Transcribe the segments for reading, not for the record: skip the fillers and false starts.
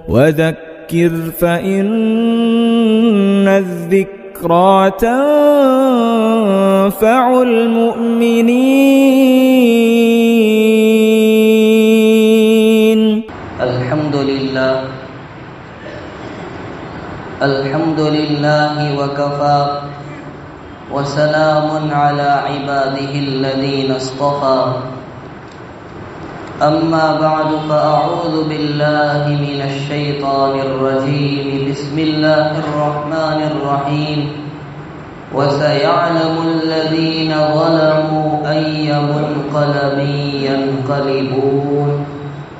وذكر فإن الذكرى تنفع المؤمنين. الحمد لله وكفى وسلام على عباده الذين اصطفى. أما بعد فأعوذ بالله من الشيطان الرجيم. بسم الله الرحمن الرحيم. وسيعلم الذين ظلموا أي منقلب ينقلبون.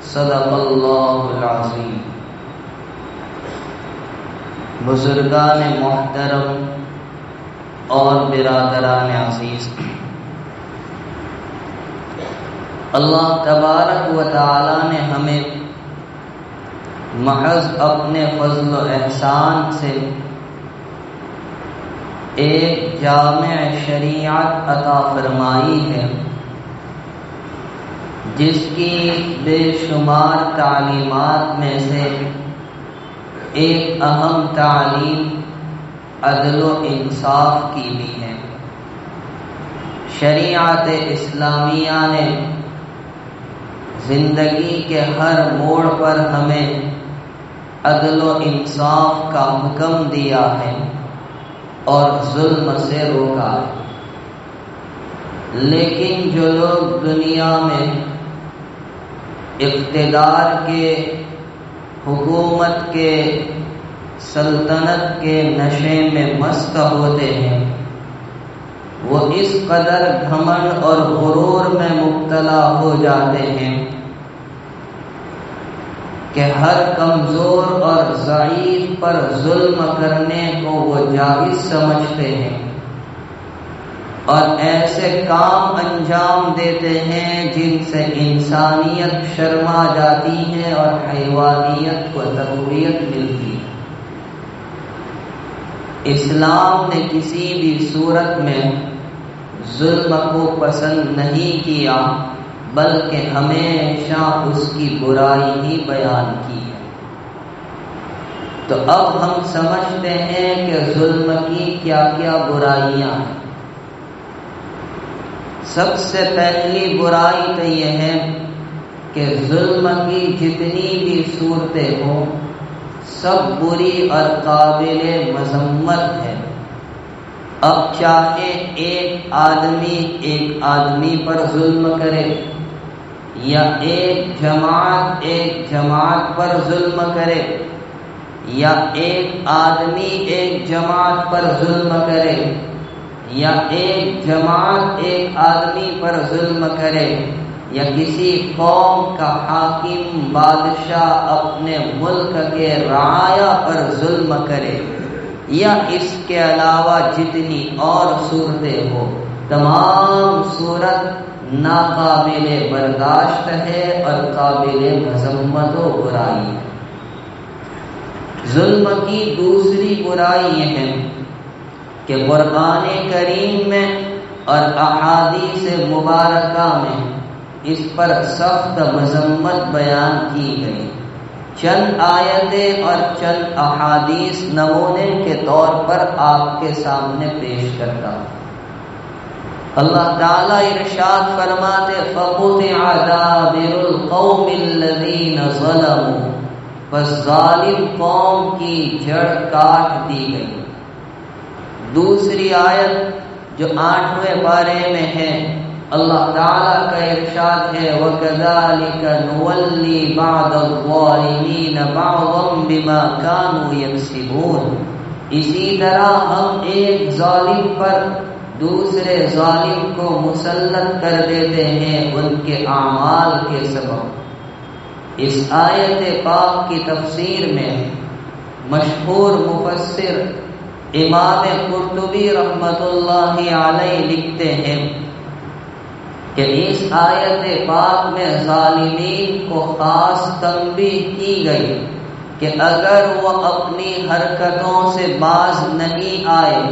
صدق الله العظيم. بزرگان محترم اور برادران عزیز، اللہ تبارک و تعالی نے ہمیں محض اپنے فضل و احسان سے ایک جامع شریعت عطا فرمائی ہے، جس کی بے شمار تعلیمات میں سے ایک اہم تعلیم عدل و انصاف کی بھی ہے۔ شریعت اسلامیہ نے زندگی کے ہر موڑ پر ہمیں عدل و انصاف کا حکم دیا ہے اور ظلم سے روکا ہے، لیکن جو لوگ دنیا میں اقتدار کے، حکومت کے، سلطنت کے نشے میں مست ہوتے ہیں، وہ اس قدر گھمنڈ اور غرور میں مبتلا ہو جاتے ہیں کہ ہر کمزور اور ضعیف پر ظلم کرنے کو وہ جائز سمجھتے ہیں اور ایسے کام انجام دیتے ہیں جن سے انسانیت شرما جاتی ہے اور حیوانیت کو تقویت ملتی ہے۔ اسلام نے کسی بھی صورت میں ظلم کو پسند نہیں کیا، بلکہ ہمیشہ اس کی برائی ہی بیان کی ہے۔ تو اب ہم سمجھتے ہیں کہ ظلم کی کیا کیا برائیاں ہیں۔ سب سے پہلی برائی تو یہ ہے کہ ظلم کی جتنی بھی صورتیں ہوں سب بری اور قابل مذمت ہے۔ اب چاہے ایک آدمی پر ظلم کرے، یا ایک جماعت پر ظلم کرے، یا ایک آدمی ایک جماعت پر ظلم کرے، یا ایک جماعت ایک آدمی پر ظلم کرے، یا کسی قوم کا حاکم بادشاہ اپنے ملک کے رعایا پر ظلم کرے، یا اس کے علاوہ جتنی اور صورتیں ہو، تمام صورت ناقابل برداشت ہے اور قابل مذمت و برائی ہے۔ ظلم کی دوسری برائی یہ ہے کہ قرآن کریم میں اور احادیث مبارکہ میں اس پر سخت مذمت بیان کی گئی۔ چند آیتیں اور چند احادیث نمونے کے طور پر آپ کے سامنے پیش کرتا ہوں۔ اللہ تعالیٰ ارشاد فرماتے فَقُطِعَ دَابِرُ الْقَوْمِ الَّذِينَ ظَلَمُوا، بس ظالم قوم کی جڑ کاٹ دی گئی۔ دوسری آیت جو 8ویں پارے میں ہے، اللہ تعالیٰ کا ارشاد ہے وَكَذَلِكَ نُوَلِّي بَعْضَ الظَّالِمِينَ بَعْضًا بِمَا كَانُوا يَكْسِبُونَ، اسی طرح ہم ایک ظالم پر دوسرے ظالم کو مسلط کر دیتے ہیں ان کے اعمال کے سبب۔ اس آیت پاک کی تفسیر میں مشہور مفسر امام قرطبی رحمۃ اللہ علیہ لکھتے ہیں کہ اس آیت پاک میں ظالمین کو خاص تنبیہ کی گئی کہ اگر وہ اپنی حرکتوں سے باز نہیں آئے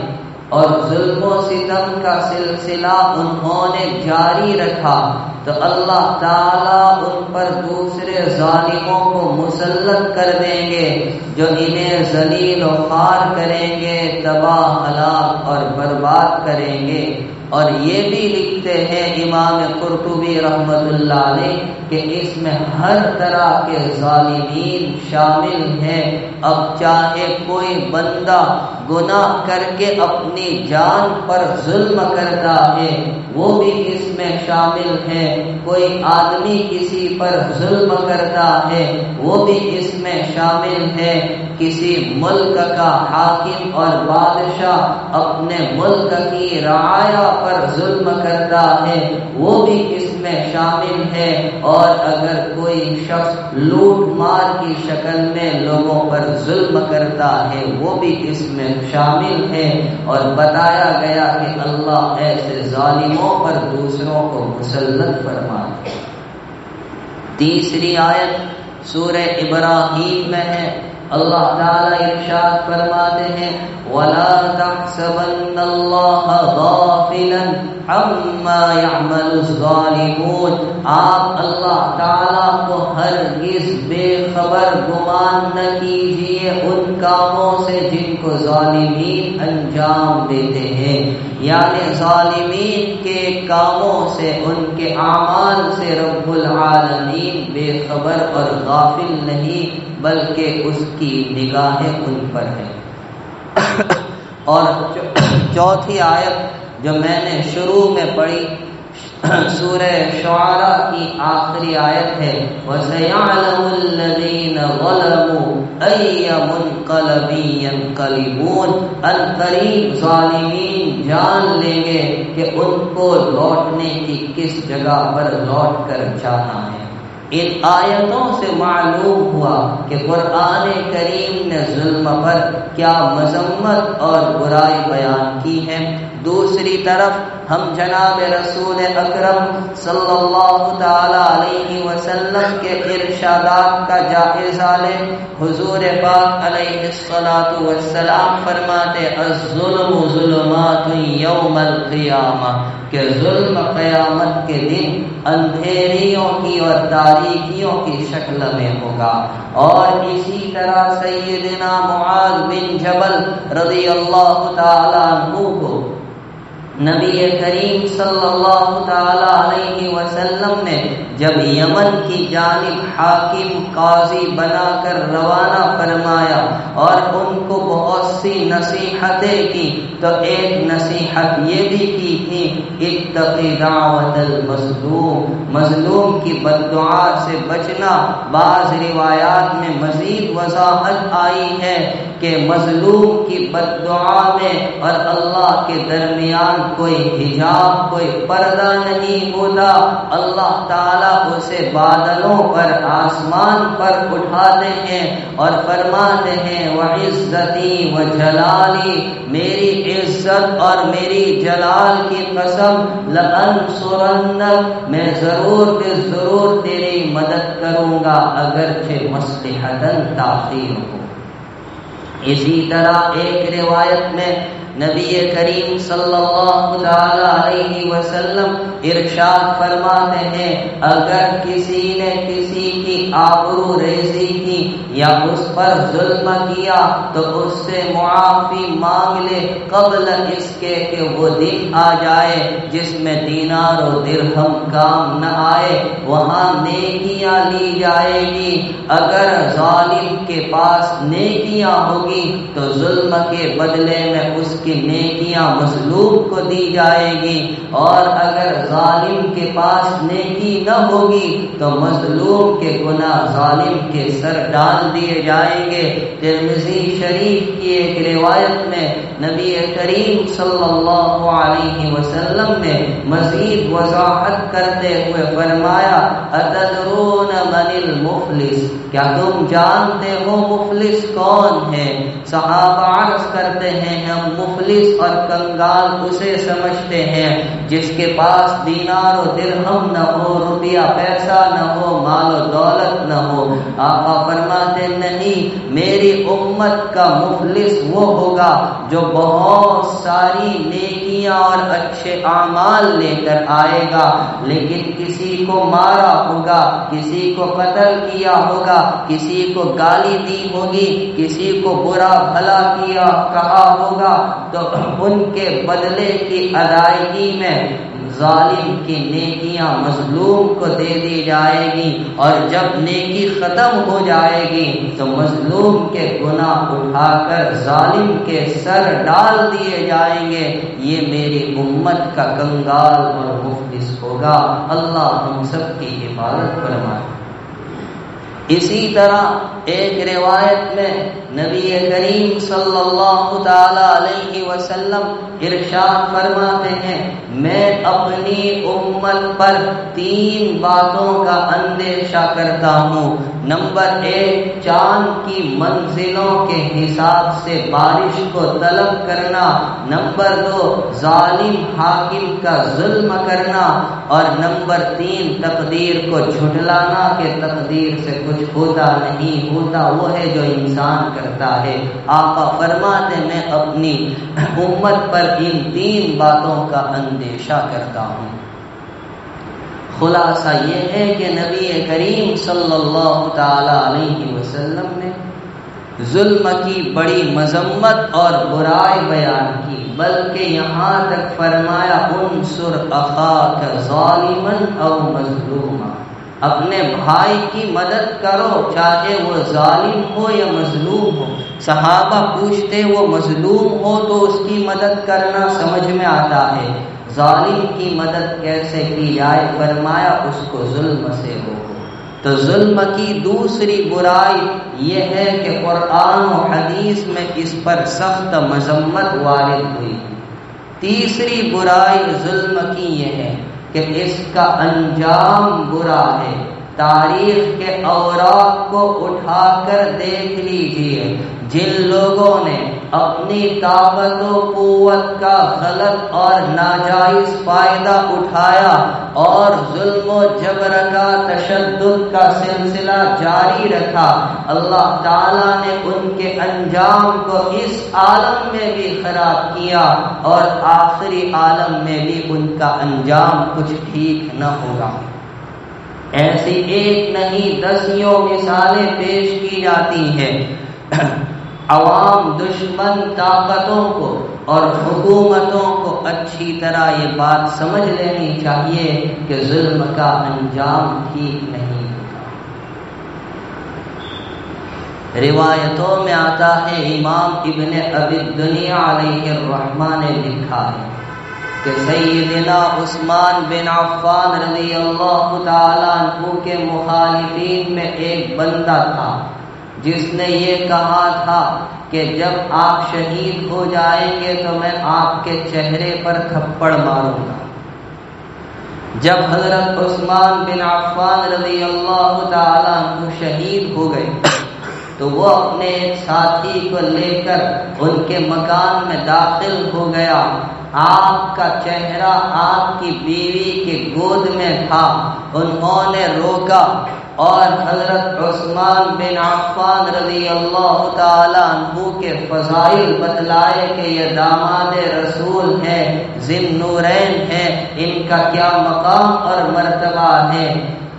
اور ظلم و ستم کا سلسلہ انہوں نے جاری رکھا تو اللہ تعالیٰ ان پر دوسرے ظالموں کو مسلط کر دیں گے جو انہیں ذلیل و خوار کریں گے، تباہ ہلاک اور برباد کریں گے۔ اور یہ بھی لکھتے ہیں امام قرطبی رحمت اللہ علیہ کہ اس میں ہر طرح کے ظالمین شامل ہیں۔ اب چاہے کوئی بندہ گناہ کر کے اپنی جان پر ظلم کرتا ہے وہ بھی اس میں شامل ہے، کوئی آدمی کسی پر ظلم کرتا ہے وہ بھی اس میں شامل ہے، کسی ملک کا حاکم اور بادشاہ اپنے ملک کی رعایا پر ظلم کرتا ہے وہ بھی اس میں شامل ہے، اور اگر کوئی شخص لوٹ مار کی شکل میں لوگوں پر ظلم کرتا ہے وہ بھی اس میں شامل ہے۔ اور بتایا گیا کہ اللہ ایسے ظالموں پر دوسروں کو مسلط فرماتے ہیں۔ تیسری آیت سورہ ابراہیم میں ہے، اللہ تعالی ارشاد فرماتے ہیں وَلَا تَحْسَبَنَّ اللَّهَ غَافِلًا عَمَّا يَعْمَلُ الظَّالِمُونَ، آپ اللہ تعالیٰ کو ہرگز بے خبر گمان نہ کیجیے ان کاموں سے جن کو ظالمین انجام دیتے ہیں، یعنی ظالمین کے کاموں سے، ان کے اعمال سے رب العالمین بے خبر اور غافل نہیں، بلکہ اس کی نگاہیں ان پر ہیں۔ اور چوتھی آیت جو میں نے شروع میں پڑھی سورہ شعراء کی آخری آیت ہے وَسَيَعْلَمُ الَّذِينَ ظَلَمُوا أَيَّ مُنْقَلَبٍ يَنْقَلِبُونَ، عنقریب ظالمین جان لیں گے کہ ان کو لوٹنے کی کس جگہ پر لوٹ کر جانا ہے۔ ان آیتوں سے معلوم ہوا کہ قرآن کریم نے ظلم پر کیا مذمت اور برائی بیان کی ہے۔ دوسری طرف ہم جناب رسول اکرم صلی اللہ تعالی علیہ وسلم کے ارشادات کا جائزہ لیں۔ حضور پاک علیہ الصلاۃ والسلام فرماتے الظلم ظلمات یوم القیامہ، کہ ظلم قیامت کے دن اندھیریوں کی اور تاریکیوں کی شکل میں ہوگا۔ اور اسی طرح سیدنا معاذ بن جبل رضی اللہ تعالی عنہ کو نبی کریم صلی اللہ تعالی علیہ وسلم نے جب یمن کی جانب حاکم قاضی بنا کر روانہ فرمایا اور ان کو بہت سی نصیحتیں کی تو ایک نصیحت یہ بھی کی تھی اتقی دعوت المظلوم، مظلوم کی بددعا سے بچنا۔ بعض روایات میں مزید وضاحت آئی ہے کہ مظلوم کی بددعا میں اور اللہ کے درمیان کوئی حجاب، کوئی پردہ نہیں ہوتا، اللہ تعالیٰ اسے بادلوں پر، آسمان پر اٹھاتے ہیں اور فرماتے ہیں وَعِزَّتِي وَجَلَالِي، میری عزت اور میری جلال کی قسم لَأَنصُرَنَّكَ، میں ضرور بے ضرور تیری مدد کروں گا اگرچہ مصلحتاً تاخیر ہو۔ اسی طرح ایک روایت میں نبی کریم صلی اللہ تعالی علیہ وسلم ارشاد فرماتے ہیں اگر کسی نے کسی کی آبرو ریزی کی یا اس پر ظلم کیا تو اس سے معافی مانگ لے قبل اس کے کہ وہ دن آ جائے جس میں دینار و درہم کام نہ آئے، وہاں نیکیاں لی جائے گی۔ اگر ظالم کے پاس نیکیاں ہوگی تو ظلم کے بدلے میں اس کی نیکیاں مظلوم کو دی جائے گی، اور اگر ظالم کے پاس نیکی نہ ہوگی تو مظلوم کے گناہ ظالم کے سر ڈال دیے جائیں گے۔ ترمذی شریف کی ایک روایت میں نبی کریم صلی اللہ علیہ وسلم نے مزید وضاحت کرتے ہوئے فرمایا اتدرون من المفلس، کیا تم جانتے ہو مفلس کون ہے؟ صحابہ عرض کرتے ہیں ہم مفلس اور کنگال اسے سمجھتے ہیں جس کے پاس دینار و درہم نہ ہو، روپیہ پیسہ نہ ہو، مال و دولت نہ ہو۔ آقا فرماتے نہیں، نہیں، میری امت کا مفلس وہ ہوگا جو بہت ساری نیکیاں اور اچھے اعمال لے کر آئے گا، لیکن کسی کو مارا ہوگا، کسی کو قتل کیا ہوگا، کسی کو گالی دی ہوگی، کسی کو برا بھلا کیا کہا ہوگا، تو ان کے بدلے کی ادائیگی میں ظالم کی نیکیاں مظلوم کو دے دی جائے گی، اور جب نیکی ختم ہو جائے گی تو مظلوم کے گناہ اٹھا کر ظالم کے سر ڈال دیے جائیں گے۔ یہ میری امت کا کنگال اور مفلس ہوگا۔ اللہ ہم سب کی حفاظت فرمائے۔ اسی طرح ایک روایت میں نبی کریم صلی اللہ تعالی علیہ وسلم ارشاد فرماتے ہیں، میں اپنی امت پر 3 باتوں کا اندیشہ کرتا ہوں۔ نمبر 1، چاند کی منزلوں کے حساب سے بارش کو طلب کرنا۔ نمبر 2، ظالم حاکم کا ظلم کرنا۔ اور نمبر 3، تقدیر کو جھٹلانا کہ تقدیر سے کچھ ہوتا نہیں، ہوتا وہ ہے جو انسان کرتا ہے۔ آقا فرماتے میں اپنی امت پر ان 3 باتوں کا اندیشہ کرتا ہوں۔ خلاصہ یہ ہے کہ نبی کریم صلی اللہ تعالی علیہ وسلم نے ظلم کی بڑی مذمت اور برائی بیان کی، بلکہ یہاں تک فرمایا انصر اخاک ظالما او مظلوما، اپنے بھائی کی مدد کرو چاہے وہ ظالم ہو یا مظلوم ہو۔ صحابہ پوچھتے وہ مظلوم ہو تو اس کی مدد کرنا سمجھ میں آتا ہے، ظالم کی مدد کیسے کی جائے؟ فرمایا اس کو ظلم سے ہو۔ تو ظلم کی دوسری برائی یہ ہے کہ قرآن و حدیث میں اس پر سخت مذمت وارد ہوئی۔ تیسری برائی ظلم کی یہ ہے کہ اس کا انجام برا ہے۔ تاریخ کے اوراق کو اٹھا کر دیکھ لیجئے، جن لوگوں نے اپنی طاقت و قوت کا غلط اور ناجائز فائدہ اٹھایا اور ظلم و جبر کا تشدد کا سلسلہ جاری رکھا، اللہ تعالیٰ نے ان کے انجام کو اس عالم میں بھی خراب کیا اور آخری عالم میں بھی ان کا انجام کچھ ٹھیک نہ ہوگا۔ ایسی ایک نہیں دسیوں مثالیں پیش کی جاتی ہیں۔ عوام دشمن طاقتوں کو اور حکومتوں کو اچھی طرح یہ بات سمجھ لینی چاہیے کہ ظلم کا انجام ٹھیک نہیں ہوتا۔ روایتوں میں آتا ہے، امام ابن ابی الدنیا علیہ الرحمہ نے لکھا ہے کہ سیدنا عثمان بن عفان رضی اللہ تعالیٰ عنہ کے مخالفین میں ایک بندہ تھا جس نے یہ کہا تھا کہ جب آپ شہید ہو جائیں گے تو میں آپ کے چہرے پر تھپڑ ماروں گا۔ جب حضرت عثمان بن عفان رضی اللہ تعالیٰ عنہ شہید ہو گئے تو وہ اپنے ایک ساتھی کو لے کر ان کے مکان میں داخل ہو گیا۔ آپ کا چہرہ آپ کی بیوی کے گود میں تھا۔ انہوں نے روکا اور حضرت عثمان بن عفان رضی اللہ تعالی عنہ کے فضائل بتلائے کہ یہ داماد رسول ہیں، ذی النورین ہیں، ان کا کیا مقام اور مرتبہ ہے۔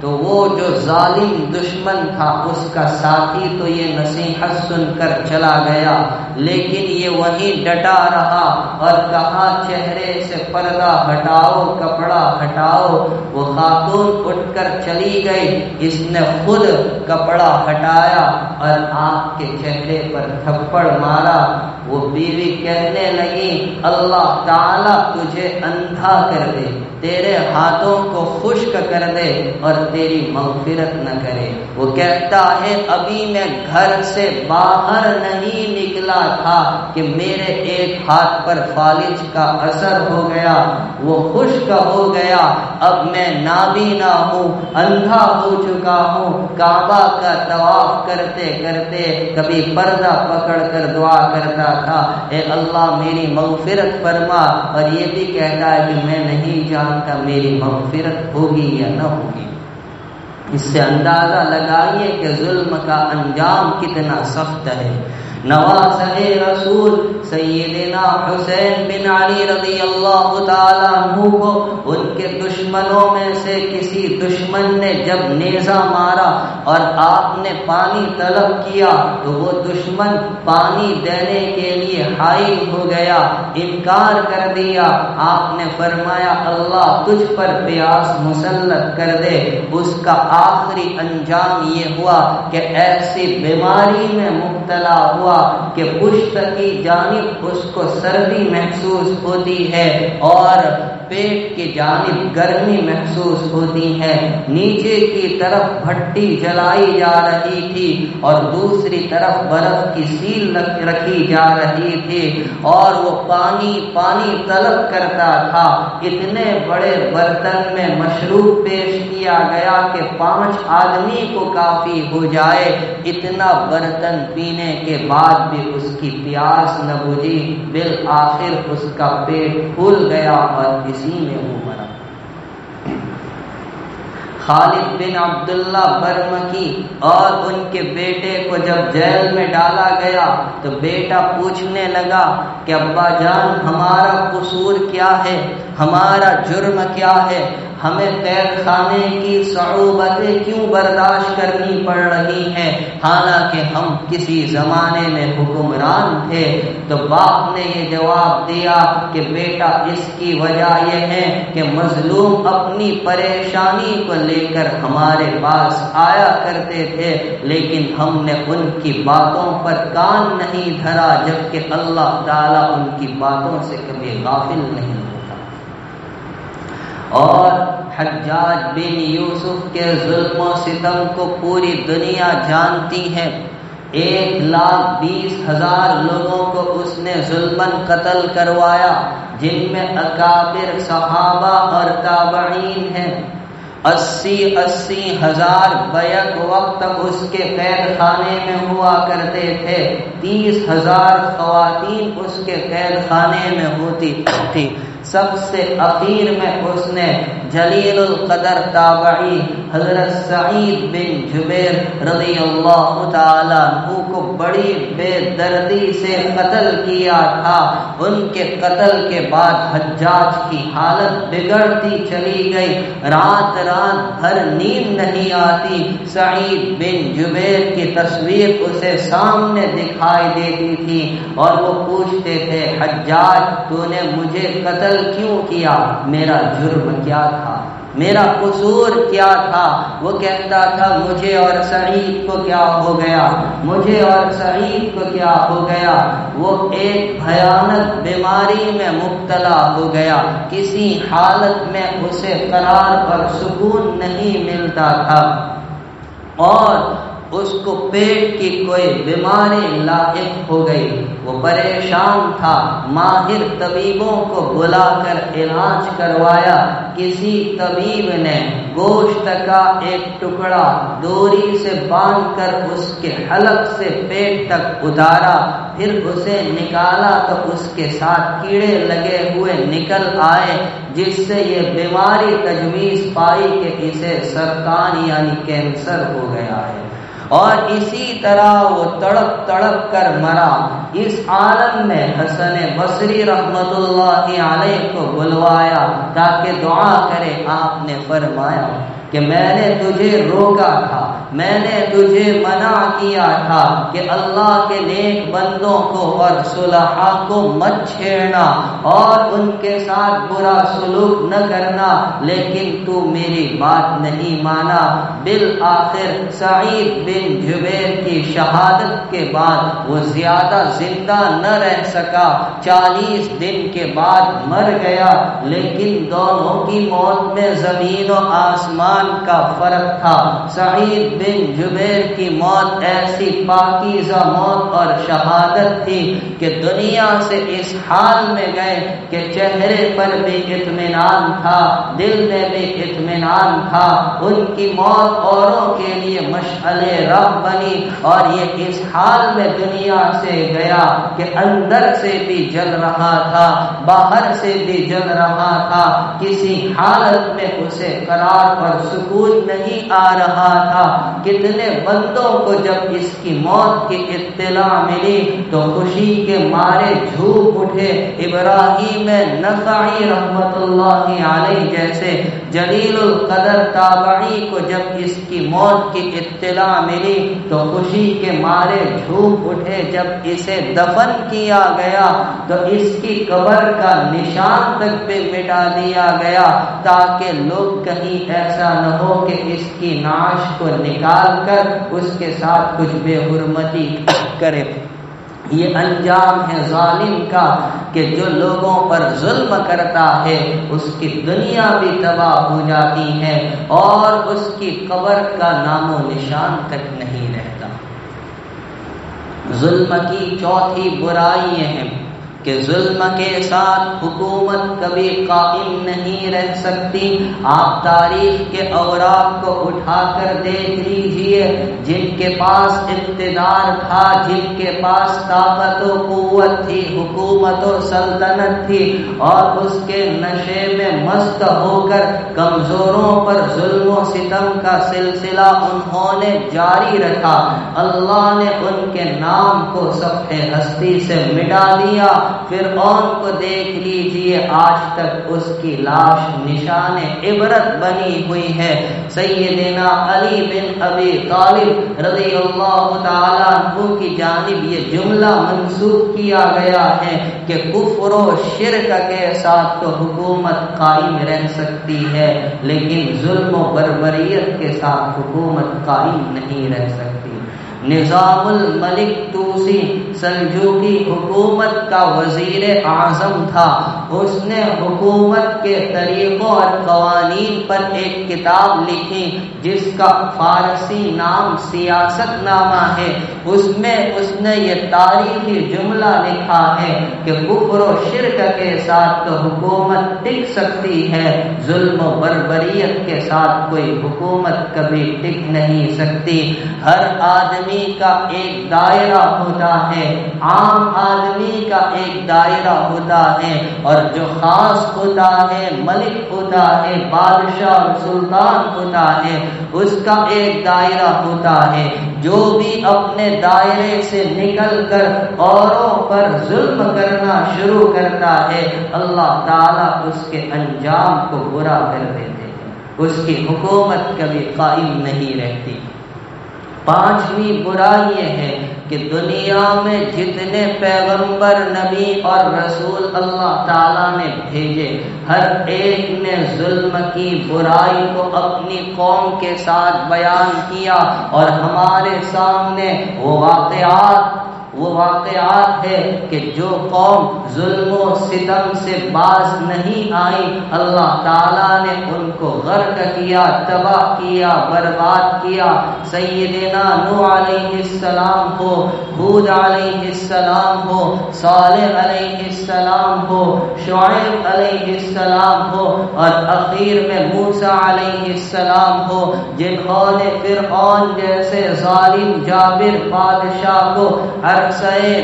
تو وہ جو ظالم دشمن تھا اس کا ساتھی تو یہ نصیحت سن کر چلا گیا، لیکن یہ وہیں ڈٹا رہا اور کہا چہرے سے پردہ ہٹاؤ، کپڑا ہٹاؤ۔ وہ خاتون اٹھ کر چلی گئی، اس نے خود کپڑا ہٹایا اور آپ کے چہرے پر تھپڑ مارا۔ وہ بیوی کہنے لگی اللہ تعالیٰ تجھے اندھا کر دے، تیرے ہاتھوں کو خشک کر دے اور تیری مغفرت نہ کرے۔ وہ کہتا ہے ابھی میں گھر سے باہر نہیں نکلا تھا کہ میرے ایک ہاتھ پر فالج کا اثر ہو گیا، وہ خشک ہو گیا، اب میں نابینا ہوں، اندھا ہو چکا ہوں۔ کعبہ کا طواف کرتے کرتے کبھی پردہ پکڑ کر دعا کرتا تھا اے اللہ میری مغفرت فرما، اور یہ بھی کہتا ہے کہ میں نہیں جانتا میری مغفرت ہوگی یا نہ ہوگی۔ اس سے اندازہ لگائیے کہ ظلم کا انجام کتنا سخت ہے۔ نواسہ رسول سیدنا حسین بن علی رضی اللہ تعالیٰ عنہ کو ان کے دشمنوں میں سے کسی دشمن نے جب نیزہ مارا اور آپ نے پانی طلب کیا تو وہ دشمن پانی دینے کے لیے حائل ہو گیا، انکار کر دیا۔ آپ نے فرمایا اللہ تجھ پر پیاس مسلط کر دے۔ اس کا آخری انجام یہ ہوا کہ ایسی بیماری میں مبتلا ہوا کہ پشت کی جانب اس کو سردی محسوس ہوتی ہے اور پیٹ کی جانب گرمی محسوس ہوتی ہے۔ نیچے کی طرف بھٹی جلائی جا رہی تھی اور دوسری طرف برف کی سیل رکھی جا رہی تھی اور وہ پانی طلب کرتا تھا۔ اتنے بڑے برتن میں مشروب پیش کیا گیا کہ 5 آدمی کو کافی ہو جائے۔ اتنا برتن پینے کے بعد بھی اس کی پیاس نہ بجھی، بالآخر اس کا پیٹ پھول گیا اور اسی میں وہ مرا۔ خالد بن عبداللہ برمکی اور ان کے بیٹے کو جب جیل میں ڈالا گیا تو بیٹا پوچھنے لگا کہ ابا جان ہمارا قصور کیا ہے، ہمارا جرم کیا ہے، ہمیں قید خانے کی صعوبتیں کیوں برداشت کرنی پڑ رہی ہیں حالانکہ ہم کسی زمانے میں حکمران تھے؟ تو باپ نے یہ جواب دیا کہ بیٹا اس کی وجہ یہ ہے کہ مظلوم اپنی پریشانی کو لے کر ہمارے پاس آیا کرتے تھے لیکن ہم نے ان کی باتوں پر کان نہیں دھرا، جبکہ اللہ تعالیٰ ان کی باتوں سے کبھی غافل نہیں ہوتا۔ اور حجاج بن یوسف کے ظلم و ستم کو پوری دنیا جانتی ہے۔ 1,20,000 لوگوں کو اس نے ظلماً قتل کروایا، جن میں اکابر صحابہ اور تابعین ہیں۔ 80 ہزار بیک وقت اس کے قید خانے میں ہوا کرتے تھے، 30,000 خواتین اس کے قید خانے میں ہوتی تھی۔ سب سے اخیر میں اس نے جلیل القدر تابعی حضرت سعید بن جبیر رضی اللہ تعالیٰ عنہ کو بڑی بے دردی سے قتل کیا تھا۔ ان کے قتل کے بعد حجاج کی حالت بگڑتی چلی گئی، رات بھر نیند نہیں آتی۔ سعید بن جبیر کی تصویر اسے سامنے دکھائی دیتی تھی اور وہ پوچھتے تھے حجاج تو نے مجھے قتل کیوں کیا؟ میرا جرم کیا تھا؟ میرا قصور کیا تھا؟ وہ کہتا تھا مجھے اور سعید کو کیا ہو گیا، مجھے اور سعید کو کیا ہو گیا؟ وہ ایک بھیانک بیماری میں مبتلا ہو گیا، کسی حالت میں اسے قرار اور سکون نہیں ملتا تھا اور اس کو پیٹ کی کوئی بیماری لاحق ہو گئی۔ وہ پریشان تھا، ماہر طبیبوں کو بلا کر علاج کروایا۔ کسی طبیب نے گوشت کا ایک ٹکڑا ڈوری سے باندھ کر اس کے حلق سے پیٹ تک اتارا، پھر اسے نکالا تو اس کے ساتھ کیڑے لگے ہوئے نکل آئے، جس سے یہ بیماری تجویز پائی کہ اسے سرطان یعنی کینسر ہو گیا ہے، اور اسی طرح وہ تڑپ تڑپ کر مرا۔ اس عالم میں حسن بصری رحمت اللہ علیہ کو بلوایا تاکہ دعا کرے۔ آپ نے فرمایا کہ میں نے تجھے روکا تھا، میں نے تجھے منع کیا تھا کہ اللہ کے نیک بندوں کو اور صلحاء کو مت چھیڑنا اور ان کے ساتھ برا سلوک نہ کرنا، لیکن تو میری بات نہیں مانا۔ بالآخر سعید بن جبیر کی شہادت کے بعد وہ زیادہ زندہ نہ رہ سکا، 40 دن کے بعد مر گیا، لیکن دونوں کی موت میں زمین و آسمان کا فرق تھا۔ سعید بن جبیر کی موت ایسی پاکیزہ موت اور شہادت تھی کہ دنیا سے اس حال میں گئے کہ چہرے پر بھی اطمینان تھا، دل میں بھی اطمینان تھا۔ ان کی موت اوروں کے لیے مشعل راہ بنی اور یہ اس حال میں دنیا سے گیا کہ اندر سے بھی جل رہا تھا، باہر سے بھی جل رہا تھا، کسی حالت میں اسے قرار اور سکون نہیں آ رہا تھا۔ کتنے بندوں کو جب اس کی موت کی اطلاع ملی تو خوشی کے مارے جھوم اٹھے۔ ابراہیم نخعی رحمت اللہ علیہ جیسے جلیل القدر تابعی کو جب اس کی موت کی اطلاع ملی تو خوشی کے مارے جھوم اٹھے۔ جب اسے دفن کیا گیا تو اس کی قبر کا نشان تک بھی مٹا دیا گیا تاکہ لوگ کہیں ایسا نہ ہو کہ اس کی نعش کو نکال کر اس کے ساتھ کچھ بے حرمتی کرے۔ یہ انجام ہے ظالم کا کہ جو لوگوں پر ظلم کرتا ہے اس کی دنیا بھی تباہ ہو جاتی ہے اور اس کی قبر کا نام و نشان تک نہیں رہتا۔ ظلم کی چوتھی برائی یہ ہے کہ ظلم کے ساتھ حکومت کبھی قائم نہیں رہ سکتی۔ آپ تاریخ کے اوراق کو اٹھا کر دیکھ لیجئے، جن کے پاس اقتدار تھا، جن کے پاس طاقت و قوت تھی، حکومت و سلطنت تھی، اور اس کے نشے میں مست ہو کر کمزوروں پر ظلم و ستم کا سلسلہ انہوں نے جاری رکھا، اللہ نے ان کے نام کو صفحہ ہستی سے مٹا دیا۔ فرعون کو دیکھ لیجئے، آج تک اس کی لاش نشان عبرت بنی ہوئی ہے۔ سیدنا علی بن ابی طالب رضی اللہ تعالیٰ عنہ کی جانب یہ جملہ منسوب کیا گیا ہے کہ کفر و شرک کے ساتھ تو حکومت قائم رہ سکتی ہے لیکن ظلم و بربریت کے ساتھ حکومت قائم نہیں رہ سکتی۔ نظام الملک توسی سلجوقی حکومت کا وزیر اعظم تھا۔ اس نے حکومت کے طریقوں اور قوانین پر ایک کتاب لکھی جس کا فارسی نام سیاست نامہ ہے۔ اس میں اس نے یہ تاریخی جملہ لکھا ہے کہ کفر و شرک کے ساتھ تو حکومت ٹک سکتی ہے، ظلم و بربریت کے ساتھ کوئی حکومت کبھی ٹک نہیں سکتی۔ ہر آدمی کا ایک دائرہ ہوتا ہے، عام آدمی کا ایک دائرہ ہوتا ہے، اور جو خاص ہوتا ہے، ملک ہوتا ہے، بادشاہ اور سلطان ہوتا ہے، اس کا ایک دائرہ ہوتا ہے۔ جو بھی اپنے دائرے سے نکل کر اوروں پر ظلم کرنا شروع کرتا ہے، اللہ تعالیٰ اس کے انجام کو برا کر دیتے ہیں، اس کی حکومت کبھی قائم نہیں رہتی۔ پانچویں برائی یہ ہے کہ دنیا میں جتنے پیغمبر، نبی اور رسول اللہ تعالیٰ نے بھیجے، ہر ایک نے ظلم کی برائی کو اپنی قوم کے ساتھ بیان کیا، اور ہمارے سامنے وہ واقعات ہے کہ جو قوم ظلم و ستم سے باز نہیں آئی، اللہ تعالیٰ نے ان کو غرق کیا، تباہ کیا، برباد کیا۔ سیدنا نوح علیہ السلام ہو، ہود علیہ السلام ہو، صالح علیہ السلام ہو، شعیب علیہ السلام ہو، اور اخیر میں موسیٰ علیہ السلام ہو، جنہوں نے فرعون جیسے ظالم جابر بادشاہ کو عرصہ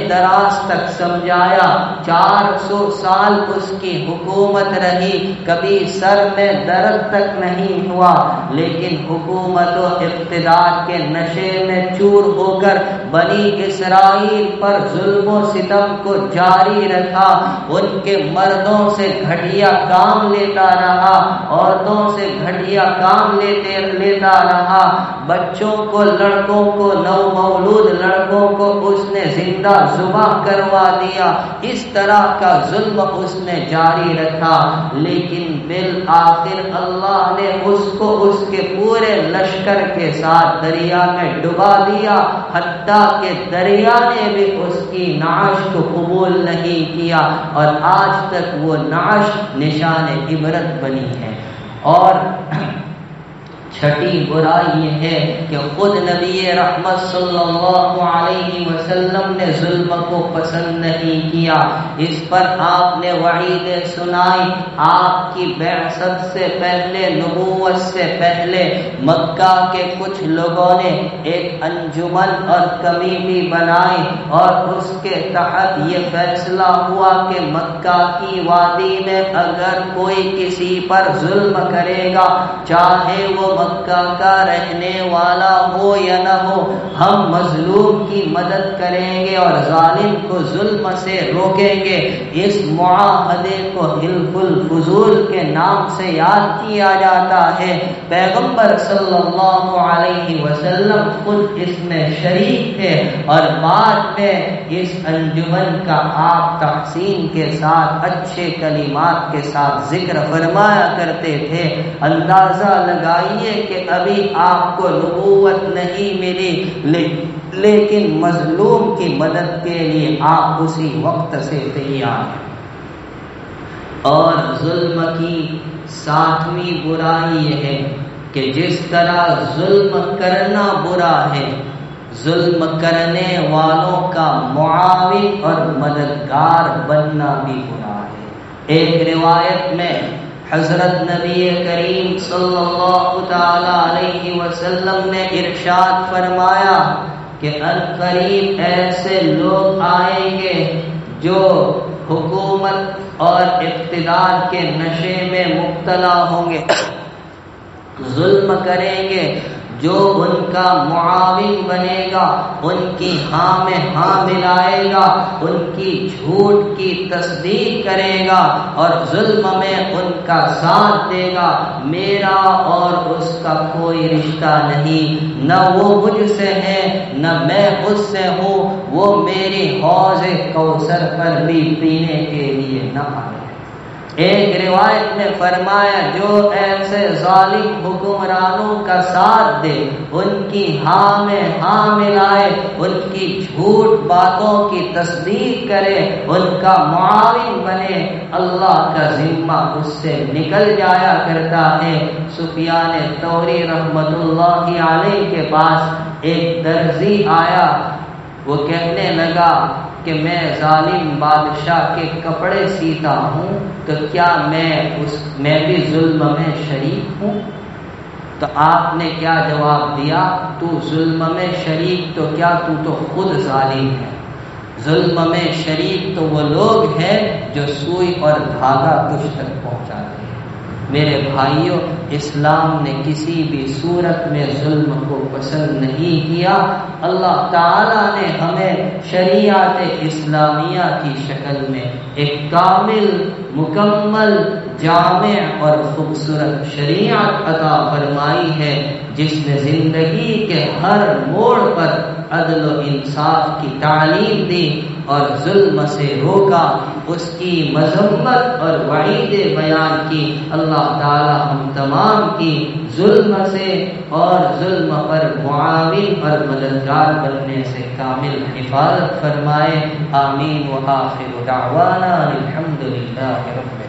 دراز تک سمجھایا۔ 400 سال اس کی حکومت رہی، کبھی سر میں درد تک نہیں ہوا، لیکن حکومت و اقتدار کے نشے میں چور ہو کر بنی اسرائیل پر ظلم و ستم کو جاری رکھا۔ ان کے مردوں سے گھٹیا کام لیتا رہا، عورتوں سے گھٹیا کام لیتا رہا، بچوں کو، لڑکوں کو، نو مولود لڑکوں کو اس نے زندہ ذبح کروا دیا۔ اس طرح کا ظلم اس نے جاری رکھا، لیکن بالآخر اللہ نے اس کو اس کے پورے لشکر کے ساتھ دریا میں ڈبا دیا، حتیٰ کہ دریا نے بھی اس کی نعش کو قبول نہیں کیا، اور آج تک وہ نعش نشان عبرت بنی ہے۔ اور چھٹی برائی یہ ہے کہ خود نبی رحمت صلی اللہ علیہ وسلم نے ظلم کو پسند نہیں کیا، اس پر آپ نے وعیدیں سنائی۔ آپ کی بعثت سے پہلے، نبوت سے پہلے مکہ کے کچھ لوگوں نے ایک انجمن اور کمیٹی بنائی اور اس کے تحت یہ فیصلہ ہوا کہ مکہ کی وادی میں اگر کوئی کسی پر ظلم کرے گا، چاہے وہ مکہ کا رہنے والا ہو یا نہ ہو، ہم مظلوم کی مدد کریں گے اور ظالم کو ظلم سے روکیں گے۔ اس معاہدے کو حلف الفضول کے نام سے یاد کیا جاتا ہے۔ پیغمبر صلی اللہ علیہ وسلم خود اس میں شریک تھے اور بعد میں اس انجمن کا آپ تحسین کے ساتھ، اچھے کلمات کے ساتھ ذکر فرمایا کرتے تھے۔ اندازہ لگائیے کہ ابھی آپ کو نبوت نہیں ملی، لیکن مظلوم کی مدد کے لیے آپ اسی وقت سے تیار ہیں۔ اور ظلم کی ساتویں برائی یہ ہے کہ جس طرح ظلم کرنا برا ہے، ظلم کرنے والوں کا معاون اور مددگار بننا بھی برا ہے۔ ایک روایت میں حضرت نبی کریم صلی اللہ تعالی علیہ وسلم نے ارشاد فرمایا کہ عنقریب ایسے لوگ آئیں گے جو حکومت اور اقتدار کے نشے میں مبتلا ہوں گے، ظلم کریں گے، جو ان کا معاون بنے گا ان کی ہاں میں ہاں ملائے گا، ان کی جھوٹ کی تصدیق کرے گا اور ظلم میں ان کا ساتھ دے گا۔ میرا اور اس کا کوئی رشتہ نہیں، نہ وہ مجھ سے ہے نہ میں اس سے ہوں، وہ میری حوض کوثر پر بھی پینے کے لیے نہ آئے۔ ایک روایت میں فرمایا جو ایسے ظالم حکمرانوں کا ساتھ دے، ان کی ہاں میں ہاں ملائے، ان کی جھوٹ باتوں کی تصدیق کرے، ان کا معاون بنے، اللہ کا ذمہ اس سے نکل جایا کرتا ہے۔ سفیان ثوری رحمت اللہ علیہ کے پاس ایک درزی آیا، وہ کہنے لگا کہ میں ظالم بادشاہ کے کپڑے سیتا ہوں، تو کیا میں بھی ظلم میں شریک ہوں؟ تو آپ نے کیا جواب دیا؟ تو ظلم میں شریک تو کیا، تو تو خود ظالم ہے۔ ظلم میں شریک تو وہ لوگ ہیں جو سوئی اور دھاگا تجھ تک پہنچاتے ہیں۔ میرے بھائیوں، اسلام نے کسی بھی صورت میں ظلم کو پسند نہیں کیا۔ اللہ تعالیٰ نے ہمیں شریعت اسلامیہ کی شکل میں ایک کامل، مکمل، جامع اور خوبصورت شریعت عطا فرمائی ہے، جس نے زندگی کے ہر موڑ پر عدل و انصاف کی تعلیم دی اور ظلم سے روکا، اس کی مذمت اور وعیدیں بیان کی۔ اللہ تعالی ہم تمام کی ظلم سے اور ظلم پر معاون اور مددگار بننے سے کامل حفاظت فرمائے۔ آمین۔ وآخر دعوانا الحمد للہ رب